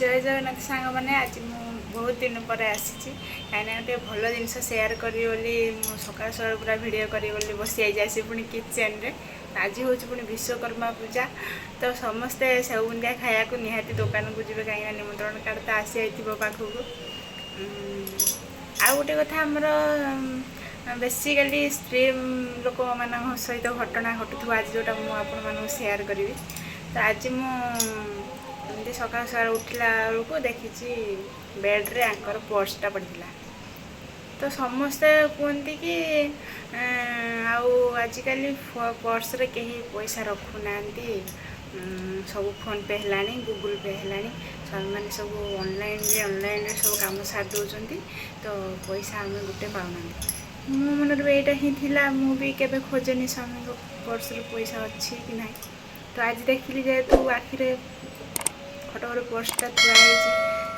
जय जगन्नाथ सांग मैंने आज मु बहुत दिन पर आसी कहीं गोटे भल जिनस सेयार करी सकाल सकाल पूरा भिड करी बसी आई पुणी किचेन रे आज हूँ पुणी विश्वकर्मा पूजा तो समस्ते सेव बुंदिया खाया निहाती दुकान को जी कहीं निमंत्रण कार्ड तो आसी जाइए पाखक आ गोटे कथा आमर बेसिकाली स्त्री लोक मान सहित घटना घटुवा आज जोटा मुझे सेयार करी तो आज मुझे सकाल सकाल उठला बेलू देखी बेड्रे आंकर पर्सटा पड़ा तो समस्ते कहते कि आजिकल पर्स रे कहीं पैसा रखुना सब फोन पे है गूगल पे है मैंने सब ऑनलाइन सब कम सार दौरान तो पैसा आम गोटे पाऊना मो मन यहाँ ही थिला मु भी केबे खोजेनी स्वामी को पर्स रे पैसा अच्छी कि ना तो आज देखिली जेहेतु आखिरे खटर पर्सटा थुआई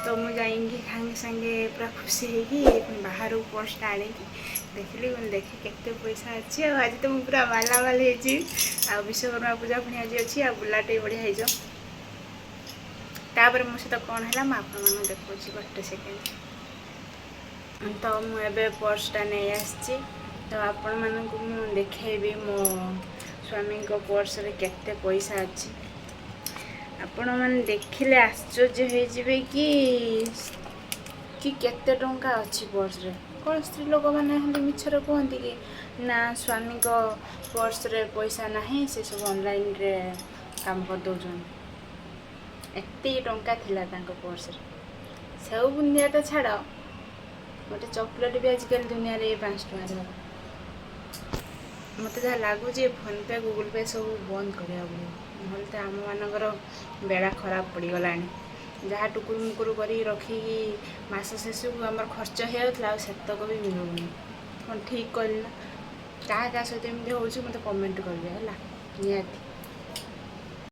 तो मुझे जाइंगी सागे सागे पूरा खुशी होगी बाहर पर्सटा आने देखिली देखी केते पैसा अच्छी आज तो मुझे पूरा मालामाल हो विश्वकर्मा पूजा पुणी आज अच्छी आ बुलाटे बढ़िया हो तापर मो सहित कौन है मुझे देखा गोटे सेकेंड तो मुझे पर्सटा नहीं आसी तो आपण मानक मु देखेबी मो स्वामी को पर्स रे केते पैसा अच्छी आपण मैंने देखिले आश्चर्य हो कि केते टंका अच्छी पर्स रे कौन स्त्री लोक मैंने मिछर कहती कि ना स्वामी को पर्स रे पैसा नहीं से सब ऑनलाइन रे काम कर दौन एत टंका थिला तांको पर्स रे सेव बुंदिया तो छाड़ गोटे चॉकलेट भी आजिकल दुनिया रे 5 टଙ୍କା मत जहाँ लगुच फोन पे गूगल पे सब बंद करा ना तो आम मानकर बेड़ा खराब पड़गला जहाँ टुकुर मुकुर कर रखिकी मस शेष को आम खर्च होता सेतक भी मिलूनी कौन ठीक कहना क्या सहित एमती हो मत कमेंट करेंगे है निहाती।